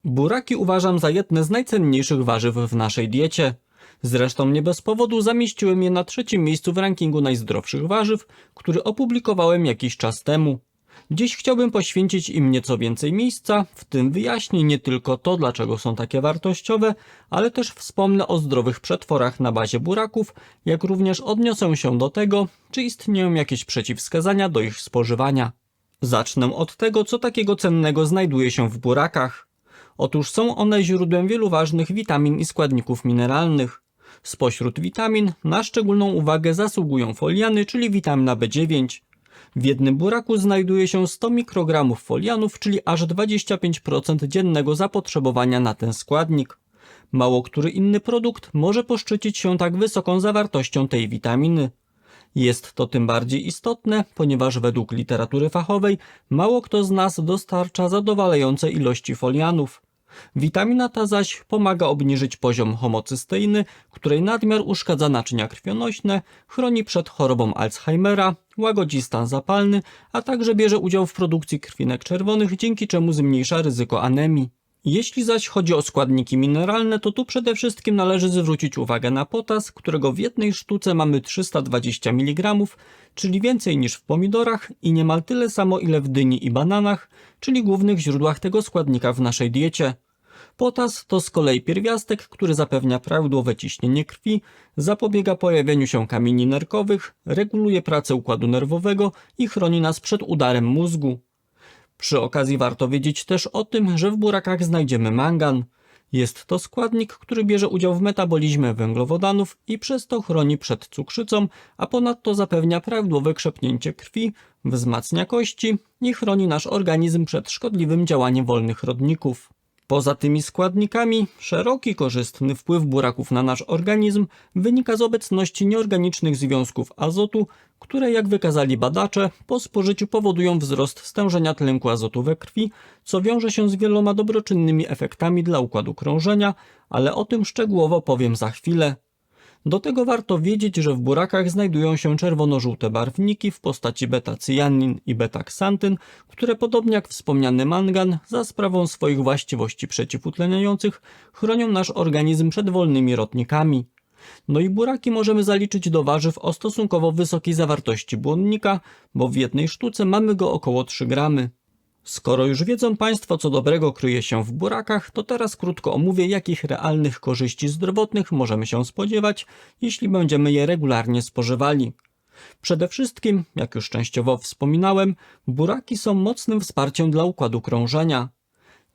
Buraki uważam za jedne z najcenniejszych warzyw w naszej diecie. Zresztą nie bez powodu zamieściłem je na 3. miejscu w rankingu najzdrowszych warzyw, który opublikowałem jakiś czas temu. Dziś chciałbym poświęcić im nieco więcej miejsca, w tym wyjaśnię nie tylko to, dlaczego są takie wartościowe, ale też wspomnę o zdrowych przetworach na bazie buraków, jak również odniosę się do tego, czy istnieją jakieś przeciwwskazania do ich spożywania. Zacznę od tego, co takiego cennego znajduje się w burakach. Otóż są one źródłem wielu ważnych witamin i składników mineralnych. Spośród witamin na szczególną uwagę zasługują foliany, czyli witamina B9. W jednym buraku znajduje się 100 mikrogramów folianów, czyli aż 25% dziennego zapotrzebowania na ten składnik. Mało który inny produkt może poszczycić się tak wysoką zawartością tej witaminy. Jest to tym bardziej istotne, ponieważ według literatury fachowej mało kto z nas dostarcza zadowalające ilości folianów. Witamina ta zaś pomaga obniżyć poziom homocysteiny, której nadmiar uszkadza naczynia krwionośne, chroni przed chorobą Alzheimera, łagodzi stan zapalny, a także bierze udział w produkcji krwinek czerwonych, dzięki czemu zmniejsza ryzyko anemii. Jeśli zaś chodzi o składniki mineralne, to tu przede wszystkim należy zwrócić uwagę na potas, którego w jednej sztuce mamy 320 mg, czyli więcej niż w pomidorach i niemal tyle samo ile w dyni i bananach, czyli głównych źródłach tego składnika w naszej diecie. Potas to z kolei pierwiastek, który zapewnia prawidłowe ciśnienie krwi, zapobiega pojawieniu się kamieni nerkowych, reguluje pracę układu nerwowego i chroni nas przed udarem mózgu. Przy okazji warto wiedzieć też o tym, że w burakach znajdziemy mangan. Jest to składnik, który bierze udział w metabolizmie węglowodanów i przez to chroni przed cukrzycą, a ponadto zapewnia prawidłowe krzepnięcie krwi, wzmacnia kości i chroni nasz organizm przed szkodliwym działaniem wolnych rodników. Poza tymi składnikami, szeroki korzystny wpływ buraków na nasz organizm wynika z obecności nieorganicznych związków azotu, które, jak wykazali badacze, po spożyciu powodują wzrost stężenia tlenku azotu we krwi, co wiąże się z wieloma dobroczynnymi efektami dla układu krążenia, ale o tym szczegółowo powiem za chwilę. Do tego warto wiedzieć, że w burakach znajdują się czerwono-żółte barwniki w postaci beta-cyjanin i beta-ksantyn, które podobnie jak wspomniany mangan, za sprawą swoich właściwości przeciwutleniających, chronią nasz organizm przed wolnymi rodnikami. No i buraki możemy zaliczyć do warzyw o stosunkowo wysokiej zawartości błonnika, bo w jednej sztuce mamy go około 3 gramy. Skoro już wiedzą Państwo, co dobrego kryje się w burakach, to teraz krótko omówię, jakich realnych korzyści zdrowotnych możemy się spodziewać, jeśli będziemy je regularnie spożywali. Przede wszystkim, jak już częściowo wspominałem, buraki są mocnym wsparciem dla układu krążenia.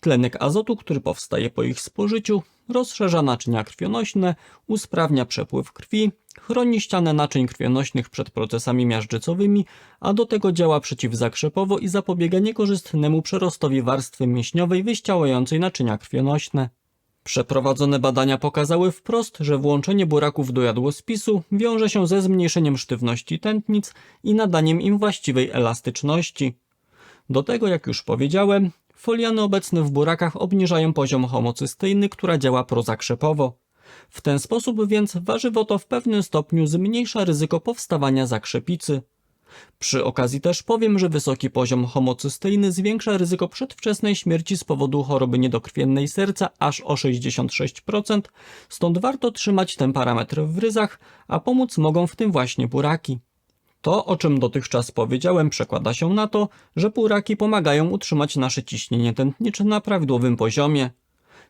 Tlenek azotu, który powstaje po ich spożyciu, rozszerza naczynia krwionośne, usprawnia przepływ krwi, chroni ścianę naczyń krwionośnych przed procesami miażdżycowymi, a do tego działa przeciwzakrzepowo i zapobiega niekorzystnemu przerostowi warstwy mięśniowej wyściałającej naczynia krwionośne. Przeprowadzone badania pokazały wprost, że włączenie buraków do jadłospisu wiąże się ze zmniejszeniem sztywności tętnic i nadaniem im właściwej elastyczności. Do tego, jak już powiedziałem, foliany obecne w burakach obniżają poziom homocysteiny, która działa prozakrzepowo. W ten sposób więc warzywo to w pewnym stopniu zmniejsza ryzyko powstawania zakrzepicy. Przy okazji też powiem, że wysoki poziom homocysteiny zwiększa ryzyko przedwczesnej śmierci z powodu choroby niedokrwiennej serca aż o 66%, stąd warto trzymać ten parametr w ryzach, a pomóc mogą w tym właśnie buraki. To, o czym dotychczas powiedziałem, przekłada się na to, że buraki pomagają utrzymać nasze ciśnienie tętnicze na prawidłowym poziomie.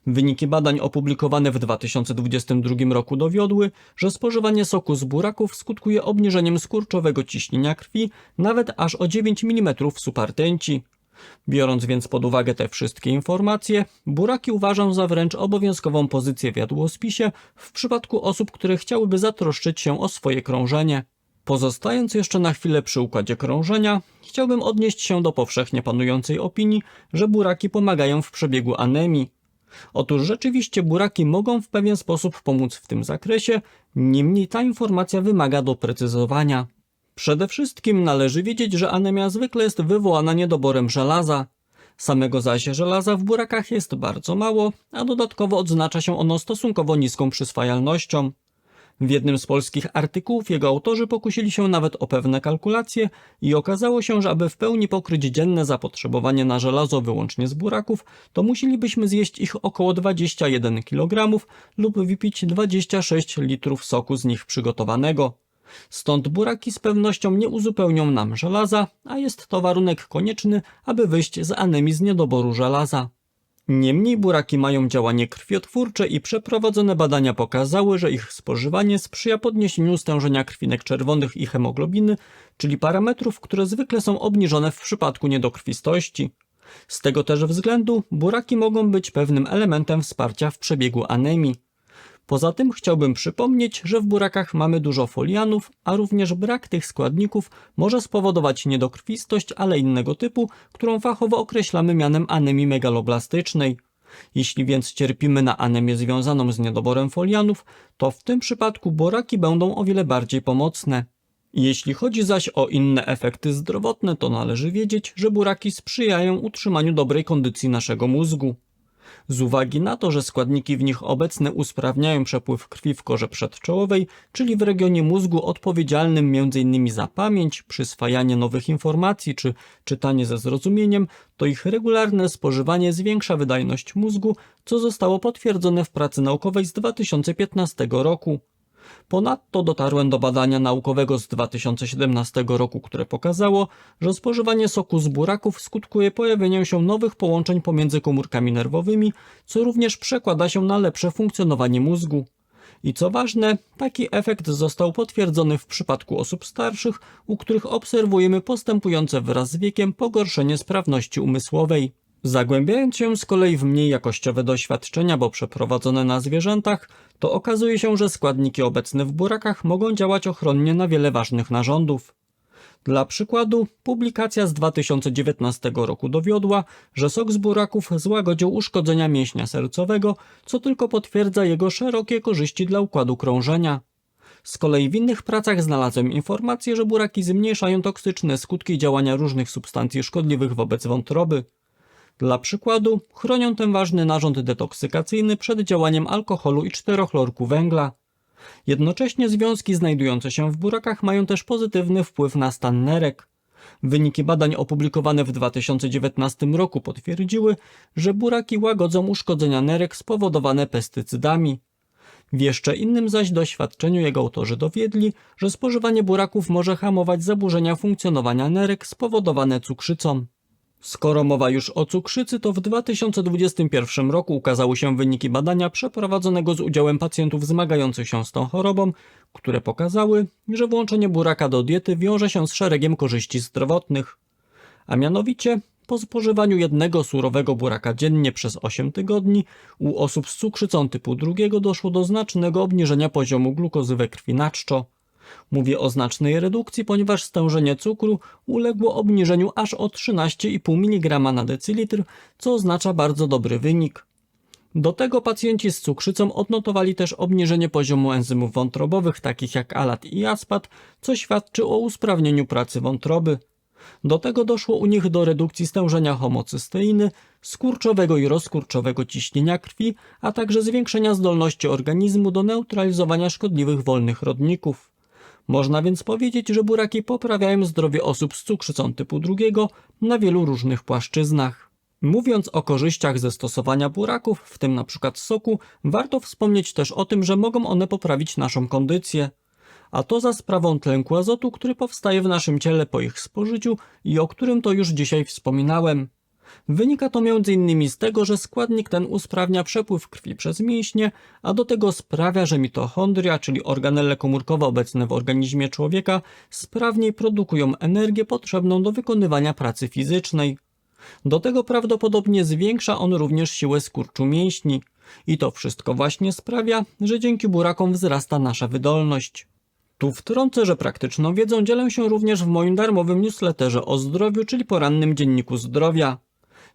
Wyniki badań opublikowane w 2022 roku dowiodły, że spożywanie soku z buraków skutkuje obniżeniem skurczowego ciśnienia krwi nawet aż o 9 mm supertenci. Biorąc więc pod uwagę te wszystkie informacje, buraki uważam za wręcz obowiązkową pozycję w jadłospisie w przypadku osób, które chciałyby zatroszczyć się o swoje krążenie. Pozostając jeszcze na chwilę przy układzie krążenia, chciałbym odnieść się do powszechnie panującej opinii, że buraki pomagają w przebiegu anemii. Otóż rzeczywiście buraki mogą w pewien sposób pomóc w tym zakresie, niemniej ta informacja wymaga doprecyzowania. Przede wszystkim należy wiedzieć, że anemia zwykle jest wywołana niedoborem żelaza. Samego zaś żelaza w burakach jest bardzo mało, a dodatkowo odznacza się ono stosunkowo niską przyswajalnością. W jednym z polskich artykułów jego autorzy pokusili się nawet o pewne kalkulacje i okazało się, że aby w pełni pokryć dzienne zapotrzebowanie na żelazo wyłącznie z buraków, to musielibyśmy zjeść ich około 21 kg lub wypić 26 litrów soku z nich przygotowanego. Stąd buraki z pewnością nie uzupełnią nam żelaza, a jest to warunek konieczny, aby wyjść z anemii z niedoboru żelaza. Niemniej buraki mają działanie krwiotwórcze i przeprowadzone badania pokazały, że ich spożywanie sprzyja podniesieniu stężenia krwinek czerwonych i hemoglobiny, czyli parametrów, które zwykle są obniżone w przypadku niedokrwistości. Z tego też względu buraki mogą być pewnym elementem wsparcia w przebiegu anemii. Poza tym chciałbym przypomnieć, że w burakach mamy dużo folianów, a również brak tych składników może spowodować niedokrwistość, ale innego typu, którą fachowo określamy mianem anemii megaloblastycznej. Jeśli więc cierpimy na anemię związaną z niedoborem folianów, to w tym przypadku buraki będą o wiele bardziej pomocne. Jeśli chodzi zaś o inne efekty zdrowotne, to należy wiedzieć, że buraki sprzyjają utrzymaniu dobrej kondycji naszego mózgu. Z uwagi na to, że składniki w nich obecne usprawniają przepływ krwi w korze przedczołowej, czyli w regionie mózgu odpowiedzialnym m.in. za pamięć, przyswajanie nowych informacji czy czytanie ze zrozumieniem, to ich regularne spożywanie zwiększa wydajność mózgu, co zostało potwierdzone w pracy naukowej z 2015 roku. Ponadto dotarłem do badania naukowego z 2017 roku, które pokazało, że spożywanie soku z buraków skutkuje pojawieniem się nowych połączeń pomiędzy komórkami nerwowymi, co również przekłada się na lepsze funkcjonowanie mózgu. I co ważne, taki efekt został potwierdzony w przypadku osób starszych, u których obserwujemy postępujące wraz z wiekiem pogorszenie sprawności umysłowej. Zagłębiając się z kolei w mniej jakościowe doświadczenia, bo przeprowadzone na zwierzętach, to okazuje się, że składniki obecne w burakach mogą działać ochronnie na wiele ważnych narządów. Dla przykładu, publikacja z 2019 roku dowiodła, że sok z buraków złagodził uszkodzenia mięśnia sercowego, co tylko potwierdza jego szerokie korzyści dla układu krążenia. Z kolei w innych pracach znalazłem informację, że buraki zmniejszają toksyczne skutki działania różnych substancji szkodliwych wobec wątroby. Dla przykładu, chronią ten ważny narząd detoksykacyjny przed działaniem alkoholu i czterochlorku węgla. Jednocześnie związki znajdujące się w burakach mają też pozytywny wpływ na stan nerek. Wyniki badań opublikowane w 2019 roku potwierdziły, że buraki łagodzą uszkodzenia nerek spowodowane pestycydami. W jeszcze innym zaś doświadczeniu jego autorzy dowiedli, że spożywanie buraków może hamować zaburzenia funkcjonowania nerek spowodowane cukrzycą. Skoro mowa już o cukrzycy, to w 2021 roku ukazały się wyniki badania przeprowadzonego z udziałem pacjentów zmagających się z tą chorobą, które pokazały, że włączenie buraka do diety wiąże się z szeregiem korzyści zdrowotnych. A mianowicie, po spożywaniu jednego surowego buraka dziennie przez 8 tygodni u osób z cukrzycą typu 2 doszło do znacznego obniżenia poziomu glukozy we krwi na czczo. Mówię o znacznej redukcji, ponieważ stężenie cukru uległo obniżeniu aż o 13,5 mg na decylitr, co oznacza bardzo dobry wynik. Do tego pacjenci z cukrzycą odnotowali też obniżenie poziomu enzymów wątrobowych takich jak alat i aspat, co świadczy o usprawnieniu pracy wątroby. Do tego doszło u nich do redukcji stężenia homocysteiny, skurczowego i rozkurczowego ciśnienia krwi, a także zwiększenia zdolności organizmu do neutralizowania szkodliwych wolnych rodników. Można więc powiedzieć, że buraki poprawiają zdrowie osób z cukrzycą typu 2 na wielu różnych płaszczyznach. Mówiąc o korzyściach ze stosowania buraków, w tym np. soku, warto wspomnieć też o tym, że mogą one poprawić naszą kondycję. A to za sprawą tlenku azotu, który powstaje w naszym ciele po ich spożyciu i o którym to już dzisiaj wspominałem. Wynika to m.in. z tego, że składnik ten usprawnia przepływ krwi przez mięśnie, a do tego sprawia, że mitochondria, czyli organele komórkowe obecne w organizmie człowieka, sprawniej produkują energię potrzebną do wykonywania pracy fizycznej. Do tego prawdopodobnie zwiększa on również siłę skurczu mięśni. I to wszystko właśnie sprawia, że dzięki burakom wzrasta nasza wydolność. Tu wtrącę, że praktyczną wiedzą dzielę się również w moim darmowym newsletterze o zdrowiu, czyli porannym dzienniku zdrowia.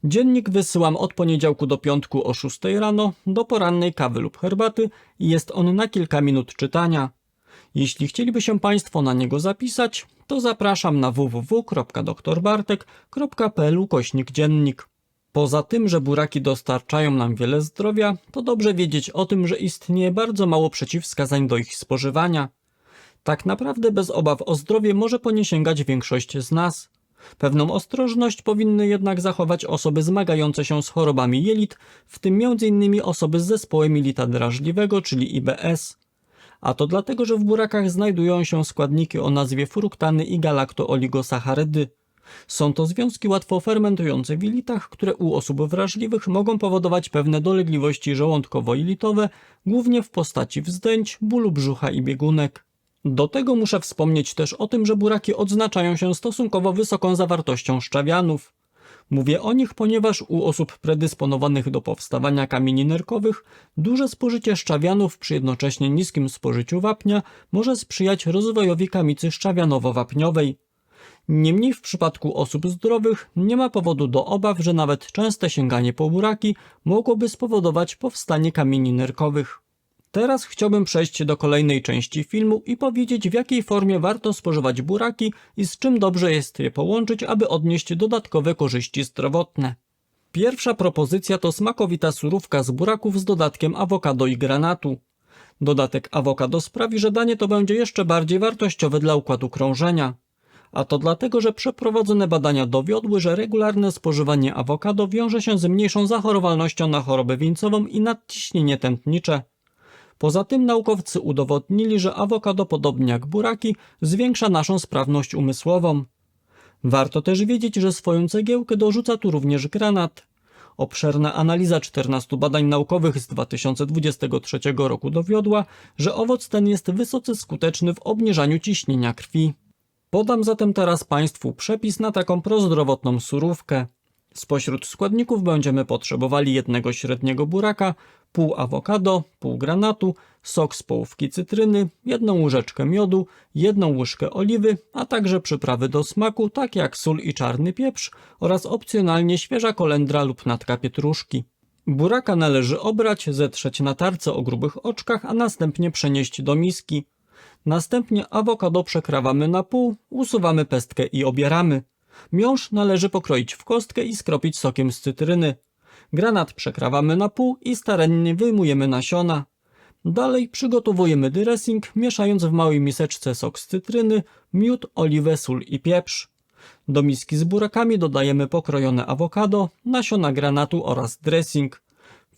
Dziennik wysyłam od poniedziałku do piątku o 6 rano do porannej kawy lub herbaty i jest on na kilka minut czytania. Jeśli chcieliby się Państwo na niego zapisać, to zapraszam na www.drbartek.pl/dziennik. Poza tym, że buraki dostarczają nam wiele zdrowia, to dobrze wiedzieć o tym, że istnieje bardzo mało przeciwwskazań do ich spożywania. Tak naprawdę bez obaw o zdrowie może po nie sięgać większość z nas. Pewną ostrożność powinny jednak zachować osoby zmagające się z chorobami jelit, w tym m.in. osoby z zespołem jelita drażliwego, czyli IBS. A to dlatego, że w burakach znajdują się składniki o nazwie fruktany i galaktooligosacharydy. Są to związki łatwo fermentujące w jelitach, które u osób wrażliwych mogą powodować pewne dolegliwości żołądkowo-jelitowe, głównie w postaci wzdęć, bólu brzucha i biegunek. Do tego muszę wspomnieć też o tym, że buraki odznaczają się stosunkowo wysoką zawartością szczawianów. Mówię o nich, ponieważ u osób predysponowanych do powstawania kamieni nerkowych duże spożycie szczawianów przy jednocześnie niskim spożyciu wapnia może sprzyjać rozwojowi kamicy szczawianowo-wapniowej. Niemniej w przypadku osób zdrowych nie ma powodu do obaw, że nawet częste sięganie po buraki mogłoby spowodować powstanie kamieni nerkowych. Teraz chciałbym przejść do kolejnej części filmu i powiedzieć, w jakiej formie warto spożywać buraki i z czym dobrze jest je połączyć, aby odnieść dodatkowe korzyści zdrowotne. Pierwsza propozycja to smakowita surówka z buraków z dodatkiem awokado i granatu. Dodatek awokado sprawi, że danie to będzie jeszcze bardziej wartościowe dla układu krążenia. A to dlatego, że przeprowadzone badania dowiodły, że regularne spożywanie awokado wiąże się z mniejszą zachorowalnością na chorobę wieńcową i nadciśnienie tętnicze. Poza tym naukowcy udowodnili, że awokado, podobnie jak buraki, zwiększa naszą sprawność umysłową. Warto też wiedzieć, że swoją cegiełkę dorzuca tu również granat. Obszerna analiza 14 badań naukowych z 2023 roku dowiodła, że owoc ten jest wysoce skuteczny w obniżaniu ciśnienia krwi. Podam zatem teraz Państwu przepis na taką prozdrowotną surówkę. Spośród składników będziemy potrzebowali jednego średniego buraka, pół awokado, pół granatu, sok z połówki cytryny, jedną łyżeczkę miodu, jedną łyżkę oliwy, a także przyprawy do smaku, takie jak sól i czarny pieprz oraz opcjonalnie świeża kolendra lub natka pietruszki. Buraka należy obrać, zetrzeć na tarce o grubych oczkach, a następnie przenieść do miski. Następnie awokado przekrawamy na pół, usuwamy pestkę i obieramy. Miąższ należy pokroić w kostkę i skropić sokiem z cytryny. Granat przekrawamy na pół i starannie wyjmujemy nasiona. Dalej przygotowujemy dressing, mieszając w małej miseczce sok z cytryny, miód, oliwę, sól i pieprz. Do miski z burakami dodajemy pokrojone awokado, nasiona granatu oraz dressing.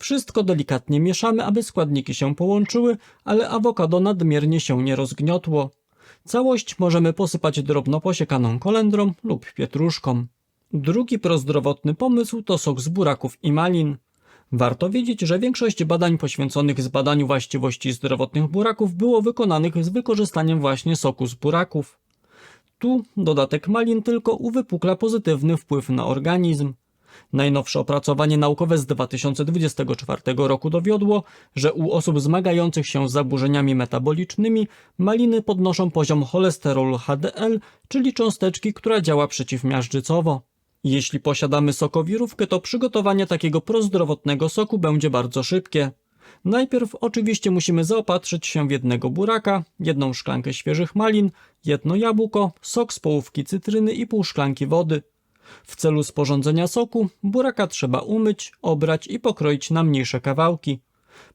Wszystko delikatnie mieszamy, aby składniki się połączyły, ale awokado nadmiernie się nie rozgniotło. Całość możemy posypać drobno posiekaną kolendrą lub pietruszką. Drugi prozdrowotny pomysł to sok z buraków i malin. Warto wiedzieć, że większość badań poświęconych zbadaniu właściwości zdrowotnych buraków było wykonanych z wykorzystaniem właśnie soku z buraków. Tu dodatek malin tylko uwypukla pozytywny wpływ na organizm. Najnowsze opracowanie naukowe z 2024 roku dowiodło, że u osób zmagających się z zaburzeniami metabolicznymi maliny podnoszą poziom cholesterolu HDL, czyli cząsteczki, która działa przeciwmiażdżycowo. Jeśli posiadamy sokowirówkę, to przygotowanie takiego prozdrowotnego soku będzie bardzo szybkie. Najpierw oczywiście musimy zaopatrzyć się w jednego buraka, jedną szklankę świeżych malin, jedno jabłko, sok z połówki cytryny i pół szklanki wody. W celu sporządzenia soku buraka trzeba umyć, obrać i pokroić na mniejsze kawałki.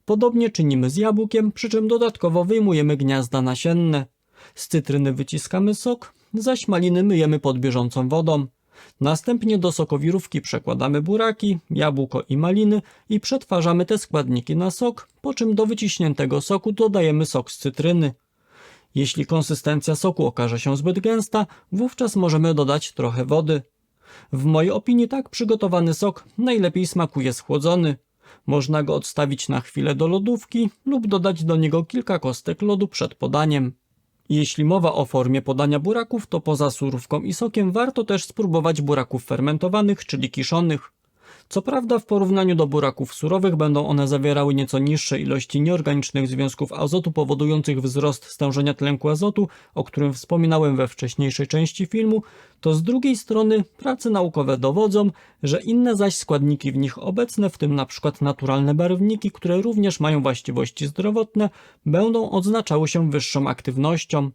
Podobnie czynimy z jabłkiem, przy czym dodatkowo wyjmujemy gniazda nasienne. Z cytryny wyciskamy sok, zaś maliny myjemy pod bieżącą wodą. Następnie do sokowirówki przekładamy buraki, jabłko i maliny i przetwarzamy te składniki na sok, po czym do wyciśniętego soku dodajemy sok z cytryny. Jeśli konsystencja soku okaże się zbyt gęsta, wówczas możemy dodać trochę wody. W mojej opinii tak przygotowany sok najlepiej smakuje schłodzony. Można go odstawić na chwilę do lodówki lub dodać do niego kilka kostek lodu przed podaniem. Jeśli mowa o formie podania buraków, to poza surówką i sokiem warto też spróbować buraków fermentowanych, czyli kiszonych. Co prawda w porównaniu do buraków surowych będą one zawierały nieco niższe ilości nieorganicznych związków azotu powodujących wzrost stężenia tlenku azotu, o którym wspominałem we wcześniejszej części filmu, to z drugiej strony prace naukowe dowodzą, że inne zaś składniki w nich obecne, w tym np. naturalne barwniki, które również mają właściwości zdrowotne, będą odznaczały się wyższą aktywnością.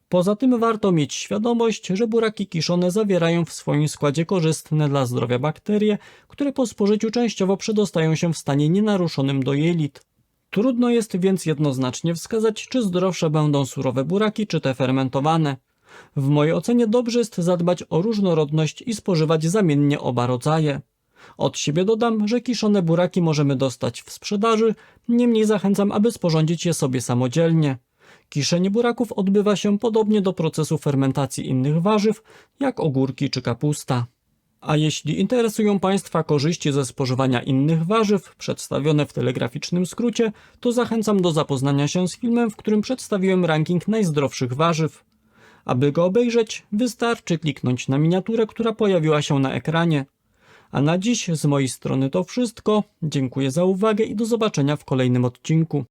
Poza tym warto mieć świadomość, że buraki kiszone zawierają w swoim składzie korzystne dla zdrowia bakterie, które po spożyciu częściowo przedostają się w stanie nienaruszonym do jelit. Trudno jest więc jednoznacznie wskazać, czy zdrowsze będą surowe buraki, czy te fermentowane. W mojej ocenie dobrze jest zadbać o różnorodność i spożywać zamiennie oba rodzaje. Od siebie dodam, że kiszone buraki możemy dostać w sprzedaży, niemniej zachęcam, aby sporządzić je sobie samodzielnie. Kiszenie buraków odbywa się podobnie do procesu fermentacji innych warzyw, jak ogórki czy kapusta. A jeśli interesują Państwa korzyści ze spożywania innych warzyw, przedstawione w telegraficznym skrócie, to zachęcam do zapoznania się z filmem, w którym przedstawiłem ranking najzdrowszych warzyw. Aby go obejrzeć, wystarczy kliknąć na miniaturę, która pojawiła się na ekranie. A na dziś z mojej strony to wszystko. Dziękuję za uwagę i do zobaczenia w kolejnym odcinku.